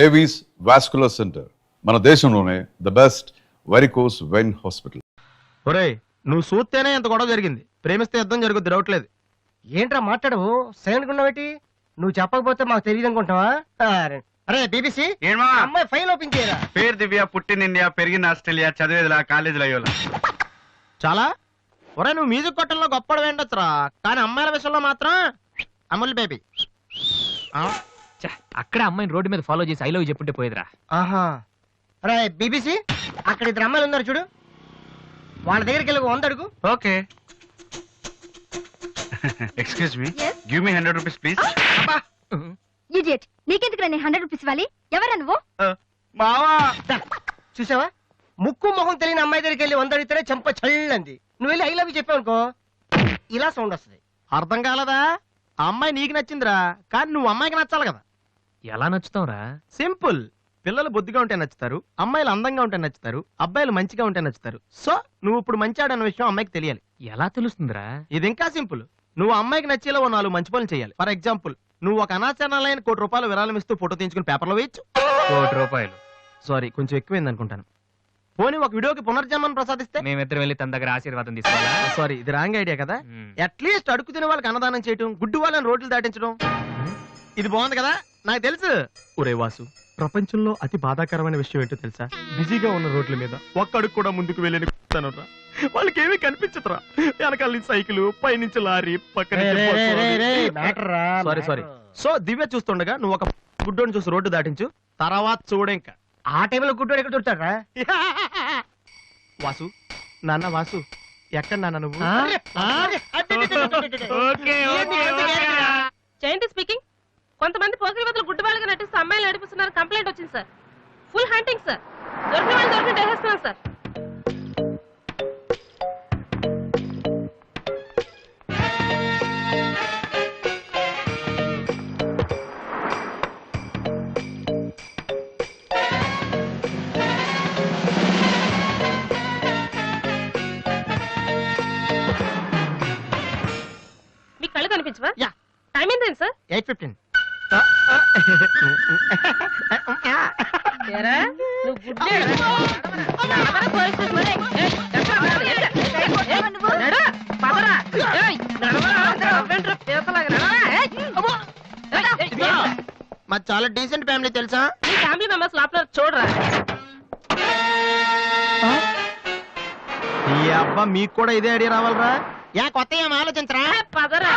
Avis vascular centre మన దేశంలోనే the best varicose vein hospital. ఒరేయ్, నువ్వు చూస్తేనే ఎంత గొడవ జరిగింది. ప్రేమిస్తే యుద్ధం జరుగుద్ది, డౌట్లేదు. ఏంట్రా మాట్లాడవు? సైలెంట్ ఉన్నావేటి? నువ్వు చెప్పకపోతే మాకు తెలియదు అనుకుంటావా? అరే బీబీసీ, అమ్మాయి ఫైల్ ఓపెన్ చేయరా. పేరు దివ్య, పుట్టిన ఇండియా, పెరిగిన ఆస్ట్రేలియా, చదివేదిలా కాలేజీలో అయ్యోలా. చాలా ఒరే, నువ్వు మ్యూజిక్ కొట్టంలో గొప్పడు వేండొచ్చురా, కానీ అమ్మాయిల విషయంలో మాత్రం అమూల్ బేబీ. అక్కడే అమ్మాయిని రోడ్డు మీద ఫాలో చేసి ఐ లవ్ చెప్పుంటే పోయేదిరా. ఆహా. అరే బీబీసీ, అక్కడ ఇద్దరు అమ్మాయిలు ఉన్నారు చూడు, వాళ్ళ దగ్గరికి వెళ్ళి 100 అడుగు. Okay. Excuse me, Yes? Give me 100 rupees please. Idiot, నీకెందుకు నేను 100 రూపీస్ ఇవ్వాలి? ఎవరా నువ్వు? బావా, చూసావా, ముక్కు మొహం తెలియని అమ్మాయి దగ్గరికి వెళ్ళి 100 అడిగితేనే చెంప చల్లంది. నువ్వు వెళ్ళి ఐ లవ్ యూ చెప్పావు అనుకో, ఇలా సౌండ్ వస్తుంది. అర్థం కాలదా? ఆ అమ్మాయి నీకు నచ్చిందిరా, కానీ నువ్వు అమ్మాయికి నచ్చాలి కదా. ఎలా నచ్చుతావురా? సింపుల్. పిల్లలు బొద్దుగా ఉంటే నచ్చుతారు, అమ్మాయిలు అందంగా ఉంటే నచ్చుతారు, అబ్బాయిలు మంచిగా ఉంటే నచ్చుతారు. సో నువ్వు ఇప్పుడు మంచాడన్న విషయం అమ్మాయికి తెలియాలి. ఎలా తెలుస్తుందిరా? ఇది ఇంకా సింపుల్. నువ్వు అమ్మాయికి నచ్చేలా ఓ 4 మంచి పనులు చేయాలి. ఫర్ ఎగ్జాంపుల్, నువ్వు ఒక అనాచరణలైన ₹1,00,00,000 విరాళం ఇస్తూ ఫోటో తీయించుకుని పేపర్లో వేయచ్చు. ₹1,00,00,000 సారీ, కొంచెం ఎక్కువైంది అనుకుంటాను. పోనీ ఒక వీడియోకి పునర్జన్మను ప్రసాదిస్తే? మేమిద్దరం వెళ్ళి తన దగ్గర ఆశీర్వాదం తీసుకోవాలా? సారీ, ఇది రాంగ్ ఐడియా కదా. అట్లీస్ట్ అడుగు తినే వాళ్ళకి అన్నదానం చేయటం, గుడ్డు వాళ్ళని రోడ్లు దాటించడం, ఇది బాగుంది కదా. నాకు తెలుసు. ఒరే వాసు, ప్రపంచంలో అతి బాధాకరమైన విషయం ఏంటో తెలుసా? బిజీగా ఉన్న రోడ్ల మీద ఒక్క అడుగు కూడా ముందుకు వెళ్ళని కూర్చున్నానురా. వాళ్ళకి ఏమీ కనిపించదురా. వెనకాల నుంచి సైకిల్, పైనుంచి లారీ, పక్కన సారీ. సో దివ్య చూస్తుండగా నువ్వు ఒక గుడ్డోని చూసి రోడ్డు దాటించు, తర్వాత చూడే. ఇంకా ఆ టైంలో గుడ్డోడు ఎక్కడ దొరుకుతాడా? వాసు, నాన్న వాసు, ఎక్కడ నాన్న నువ్వు? జయంతి స్పీకింగ్. కొంతమంది పోకిరి వదలు గుడ్డు వాళ్ళగా నటిస్తూ అమ్మాయిలు నడిపిస్తున్నారు. కంప్లైంట్ వచ్చింది సార్. Full hunting sir. దొరికిన వాళ్ళు దొరికిన వేసేస్తున్నాం సార్. మీ కళ్ళు కనిపించవా? యా. టైం ఏంటండి సార్? 8:15. ఏరా, నువ్వు గుడ్డేరా? నడవరా పోలీస్ స్టేషన్ మరి? నడు, పదరా. ఏయ్, నడవరా, అవ్వేంట్రా పీతలాగా? నడవరా. ఏయ్, అమ్మో. మాది చాలా డీసెంట్ ఫ్యామిలీ తెలుసా? మీ ఫ్యామిలీ మెంబర్స్ లోపల చూడరా. ఈ అబ్బా, మీకు కూడా ఇదే ఐడియా రావాలరా? యా, కొత్త ఏం ఆలోచించరా? పదరా.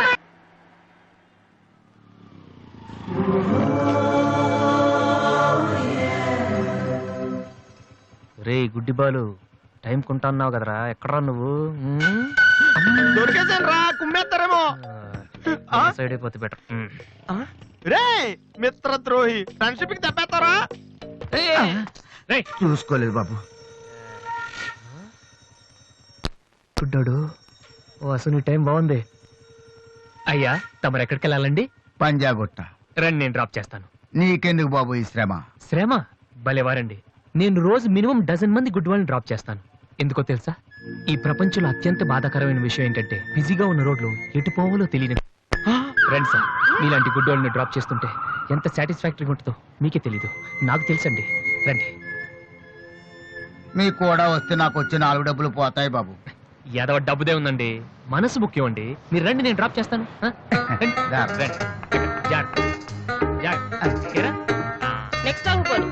రే గుడ్డి బాలు, టైం కొంటా అన్నావు కదరా, ఎక్కడరా నువ్వు? దొరికేసాను రా, కుమ్మేస్తారేమో. సైడ్ అయిపోతే బెటర్. రే మిత్రద్రోహి, ఫ్రెండ్షిప్ కి తెప్పేస్తారా? చూసుకోలేదు బాబు. గుడ్డోడు, ఓ అసలు నీ టైం బాగుంది. అయ్యా, తమరు ఎక్కడికి వెళ్ళాలండి? పంజాగుట్ట. రండి, నేను డ్రాప్ చేస్తాను. నీకెందుకు బాబు ఈ శ్రమ? శ్రమ భలేవారండి. నేను రోజు మినిమం 12 మంది గుడ్ వాళ్ళని డ్రాప్ చేస్తాను. ఎందుకో తెలుసా? ఈ ప్రపంచంలో అత్యంత బాధాకరమైన విషయం ఏంటంటే, బిజీగా ఉన్న రోడ్లు ఎటు పోవాలో తెలియని. రండి సార్, మీలాంటి గుడ్ వాళ్ళని డ్రాప్ చేస్తుంటే ఎంత సాటిస్ఫాక్టరీగా ఉంటుందో మీకే తెలీదు, నాకు తెలుసండి. రండి. మీకు కూడా వస్తే నాకు వచ్చే 4 డబ్బులు పోతాయి బాబు. ఏదో డబ్బుదే ఉందండి, మనసు ముఖ్యం అండి. మీరు రండి, నేను డ్రాప్ చేస్తాను. నెక్స్ట్ అవ్వబోదు.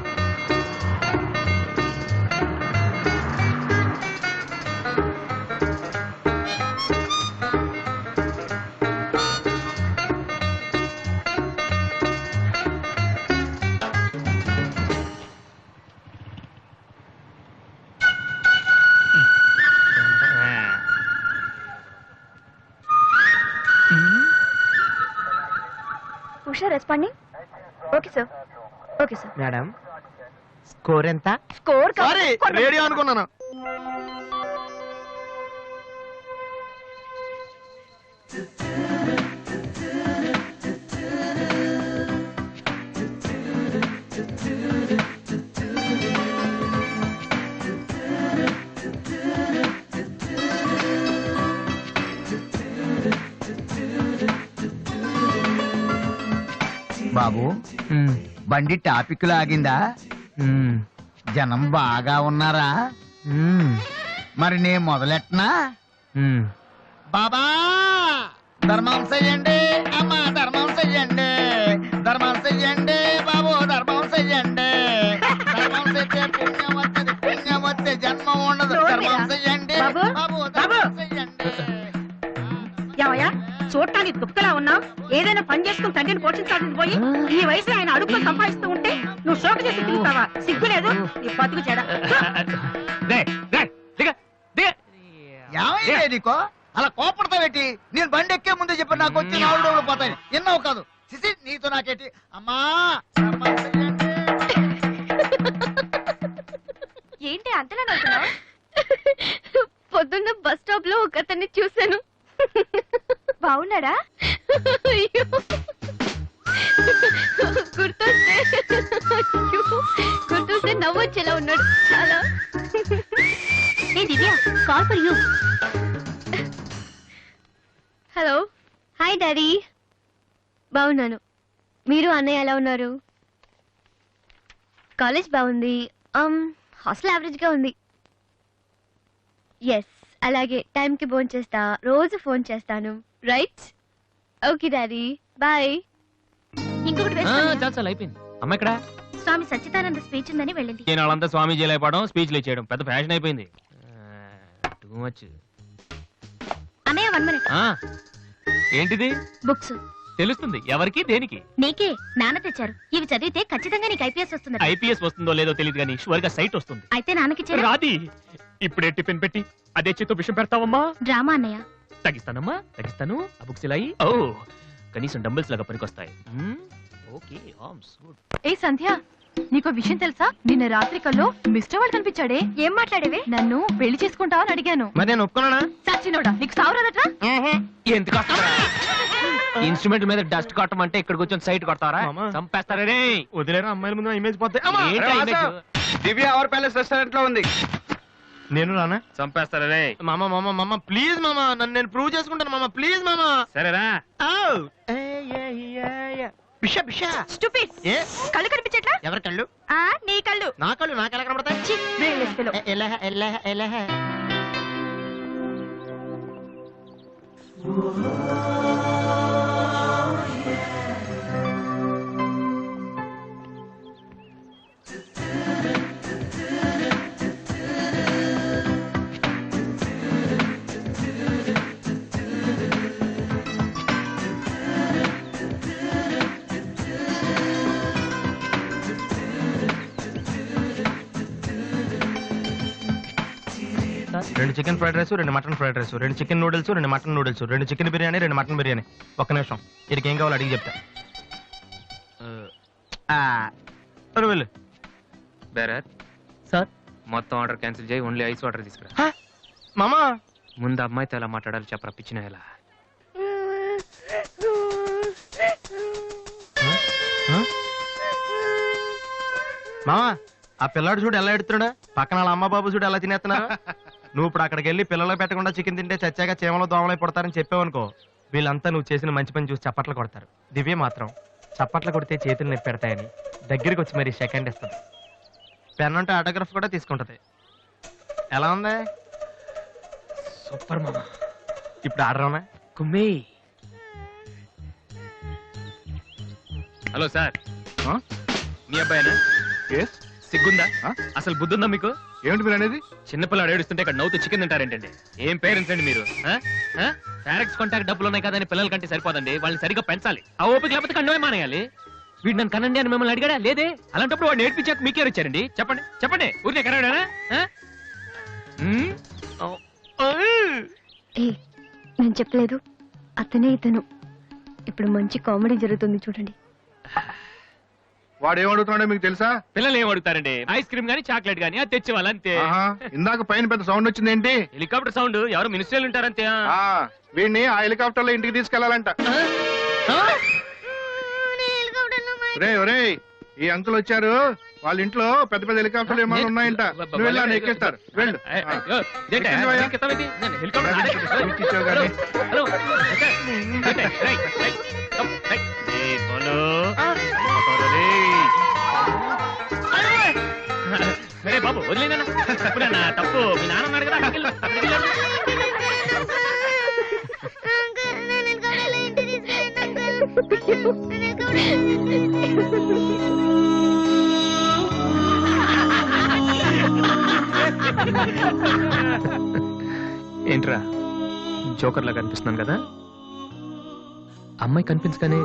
Usha responding. Okay sir, okay sir. Madam, score ఎంత? స్కోర్ సారీ, రేడియో అనుకున్నాను. బాబు, బండి టాపిక్ లాగిందా? మ్మ్. జనం బాగా ఉన్నారా? మ్మ్. మరి నేను మొదలెట్టనా? మ్మ్. బాబా ధర్మం చెయ్యండి, అమ్మా ధర్మం చెయ్యండి, ధర్మం చెయ్యండి బాబు, ధర్మం చెయ్యండి. ధర్మం చేస్తే పుణ్యం వస్తుంది, పుణ్యం వస్తే జన్మ ఉండదు. ధర్మం చెయ్యండి బాబు, బాబు, ధర్మం చెయ్యండి. ఏమయ్యా చూడటానికి దుఃఖలా ఉన్నావు? ఏదైనా పని చేసుకుని తండ్రిని పోషించాల్సింది పోయి ఈ వయసులో ఆయన అడుగులు సంపాదిస్తూ ఉంటే నువ్వు షోక చేసి తిరుగుతావా? సిగ్గులేదు నీ బతుకు చెడ. దే, దే, దిగ, దిగ. ఏమైంది నీకో అలా కోపడతా పెట్టి? నేను బండి ఎక్కే ముందే చెప్పి నాకు వచ్చి 4 డబ్బులు పోతాయి. ఎన్నో కాదు సిసి, నీతో నాకేటి? అమ్మా ధర్మం చెయ్యండి. ఏంటి అంతలా నవ్వుతున్నావు? పొద్దున్న బస్ స్టాప్ లో ఒక అతన్ని చూశాను. బాగున్నాడా? అయ్యో. గుర్తొస్తే నవ్వొచ్చేలా ఉన్నాడు చాలా. ఏ Divya, call for you. Hello, hi daddy. బాగున్నాను. మీరు అన్నయ్య ఎలా ఉన్నారు? కాలేజ్ బాగుంది. హాస్టల్ యావరేజ్ గా ఉంది. ఎస్, అలాగే టైంకి ఫోన్ చేస్తా, రోజు ఫోన్ చేస్తాను. రైట్? Okay daddy, bye. ఇంకొకటి ఆ, చాలు చాలు అయిపోయింది. అమ్మ ఇక్కడ స్వామి సచ్చిదానంద స్పీచ్ ఉందని వెళ్ళింది. నేను వాళ్ళంతా స్వామీజీ అయిపోవడం, స్పీచ్లు ఇచ్చేయడం పెద్ద ఫ్యాషన్ అయిపోయింది. Too much. అన్నయ్య 1 minute. ఏంటిది? బుక్స్ తెలుస్తుంది ఎవరికి దేనికి. నీకే నాన్న తెచ్చారు. ఇవి చదివితే ఖచ్చితంగా నీకు ఐపీఎస్ వస్తుంది. ఐపీఎస్ వస్తుందో లేదో తెలియదు కానీ షువర్ గా సైట్ వస్తుంది. అయితే నాన్నకి రాది ఇప్పుడే టిఫిన్ పెట్టి అదే చేత్తో విషయం పెడతావమ్మా. డ్రామా అన్నయ్య. తగ్గిస్తానమ్మా, తగ్గిస్తాను. ఆ బుక్స్ ఇలా ఓ కనీసం డంబుల్స్ లాగా పనికొస్తాయి. Okay, arms good. ఏ సంధ్య, నీకో విషయం తెలుసా? నిన్న రాత్రి కల్లో మిస్టర్ వాళ్ళు కనిపించాడే. ఏం మాట్లాడేవి? నన్ను పెళ్లి చేసుకుంటావా అని అడిగాను. మరి నేను ఒప్పుకున్నానా? సచ్చినోడా, నీకు సావరాదట్రా? ఎందుకు ఇన్స్ట్రుమెంట్ మీద డస్ట్ కొట్టమంటే ఇక్కడ కూర్చొని సైట్ కొడతారా? మామా. చంపేస్తారా రే. వదిలేరా, అమ్మాయిల ముందు ఇమేజ్ పోతే. ఏంటా image? Divya our palace restaurant లో ఉంది. నేను రానా? చంపేస్తారా రే. మామ ప్లీజ్ మామ, నన్ను నేను ప్రూవ్ చేసుకుంటాను మామ, ప్లీజ్ మామ. సరేరా. బిషా బిషా. Stupid. ఏ కళ్ళు కనిపించట్లా? ఎవరి కళ్ళు? నీ కళ్ళు. నా కళ్ళు నాకెలా కనబడతాయి? ఛీ, brainless fellow. ఎలా రెండు చికెన్ ఫ్రైడ్ రైస్, రెండు మటన్ ఫ్రైడ్ రైస్, రెండు చికెన్ నూడిల్స్, రెండు మటన్ నూడిల్స్, రెండు చికెన్ బిర్యానీ, రెండు మటన్ బిర్యానీ. ఒక్క నిమిషం, వీరికి ఏం కావాలో అడిగి చెప్తా. వెళ్ళు. బేరర్ సార్, మొత్తం ఆర్డర్ క్యాన్సిల్ చేయి, ఓన్లీ ఐస్ వాటర్ తీసుకురా. మామా ముందు అమ్మాయితో ఎలా మాట్లాడాలి చెప్పరా పిచ్చిన ఎలా. మామా, ఆ పిల్లాడు చూడు ఎలా ఎడుతున్నాడా, పక్కన వాళ్ళ అమ్మ బాబు చూడు ఎలా తినేస్తున్నారు. నువ్వు ఇప్పుడు అక్కడికి వెళ్ళి పిల్లలకు పెట్టకుండా చికెన్ తింటే చచ్చాక చీమలో దోమలై పడతారని చెప్పావనుకో, వీళ్ళంతా నువ్వు చేసిన మంచి పని చూసి చప్పట్లు కొడతారు. దివ్య మాత్రం చప్పట్లు కొడితే చేతులు నొప్పి పెడతాయని దగ్గరికి వచ్చి మరి సెకండ్ ఇస్తుంది. పెన్ అంటే ఆటోగ్రాఫ్ కూడా తీసుకుంటది. ఎలా ఉంది? సూపర్ మామా. ఇప్పుడు ఆర్డర్ ఉన్నా కుమ్మి. హలో సార్, మీ అబ్బాయినా? సిగ్గుందా? అసలు బుద్ధుందా మీకు? ఏమిటి మీరు అనేది? చిన్నపిల్లాడు ఏడుస్తుంటే ఇక్కడ నవ్వుతూ చికెన్ తింటారేంటండి? ఏం పేరెంట్స్ అండి మీరు? పేరెంట్స్ కాంటాక్ట్ డబ్బులు ఉన్నాయి కదని పిల్లల కంటే సరిపోదండి, వాళ్ళని సరిగ్గా పెంచాలి. ఆ ఓపిక లేకపోతే కండమే మానేయాలి. వీడు నన్ను కనండి అని మిమ్మల్ని అడిగాడా? లేదే. అలాంటప్పుడు వాడు నేర్పించాక మీకే వచ్చారండి. చెప్పండి చెప్పండి, ఊరినే కనడానా? నేను చెప్పలేదు, అతనే ఇతను. ఇప్పుడు మంచి కామెడీ జరుగుతుంది చూడండి. వాడు ఏమడుగుతున్నాడో మీకు తెలుసా? పిల్లలు ఏం అడుగుతారండి? ఐస్ క్రీమ్ గానీ చాక్లెట్ గానీ అది తెచ్చి వాళ్ళంతే. ఇందాక పైన పెద్ద సౌండ్ వచ్చింది ఏంటి? Helicopter sound. ఎవరు మినిస్టర్లు ఉంటారంతే. వీడిని ఆ హెలికాప్టర్ లో ఇంటికి తీసుకెళ్లాలంట. ఒరే ఈ అంకుల్ వచ్చారు, వాళ్ళ ఇంట్లో పెద్ద పెద్ద హెలికాప్టర్లు ఏమైనా ఉన్నాయంట. నువ్వు వెళ్ళా ఎక్కిస్తారు. వెళ్ళు. హలో బాబు వదిలేనా తప్పు మీ నాన్న ఉన్నాడు కదా అక్కడికి వెళ్ళు, అక్కడికి వెళ్ళు. ఏంట్రా జోకర్లా కనిపిస్తున్నాను కదా? అమ్మాయి కనిపించగానే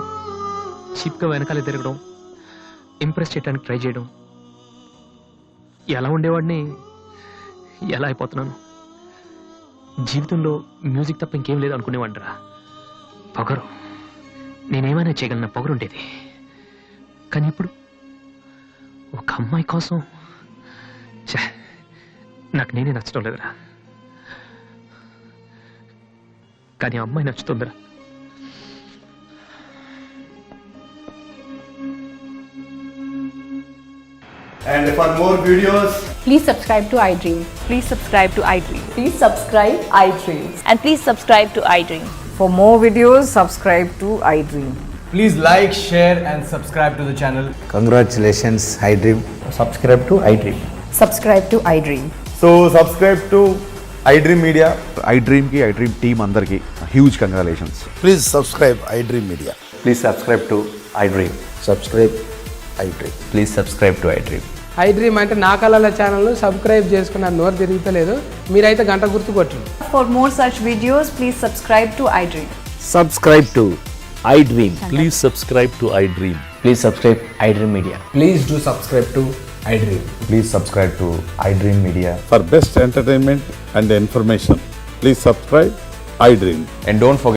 చీప్గా వెనకాలే తిరగడం, ఇంప్రెస్ చేయడానికి ట్రై చేయడం, ఎలా ఉండేవాడిని ఎలా అయిపోతున్నాను. జీవితంలో మ్యూజిక్ తప్ప ఇంకేం లేదు అనుకునేవాడిరా. పొగరు, నేనేమైనా చేయగలన పొగరు ఉండేది. కానీ ఇప్పుడు ఒక అమ్మాయి కోసం ఛే, నాకు నేనే నచ్చడం లేదురా. కానీ ఆ అమ్మాయి నచ్చుతుందిరా. And for more videos, Please subscribe to iDream. Please subscribe to iDream. Please subscribe iDream. And please subscribe to iDream. For more videos, subscribe to iDream. please like, share, and subscribe to the channel. Congratulations iDream. Subscribe to iDream. Subscribe to iDream. So subscribe to iDream Media. iDream కి iDream team అందరికి huge congratulations. Please subscribe iDream media. Please subscribe to iDream. Subscribe iDream. Please subscribe to iDream. iDream అంటే నా కళల channel subscribe చేసుకున్న నోరు తిరుగుతలేదు. మీరైతే గంట గుర్తు కొట్టండి. For more such videos, please subscribe to iDream. Subscribe to iDream. Please subscribe to iDream. Please subscribe iDream Media. Please do subscribe to iDream. Please subscribe to iDream media. For best entertainment and information, please subscribe iDream. And don't forget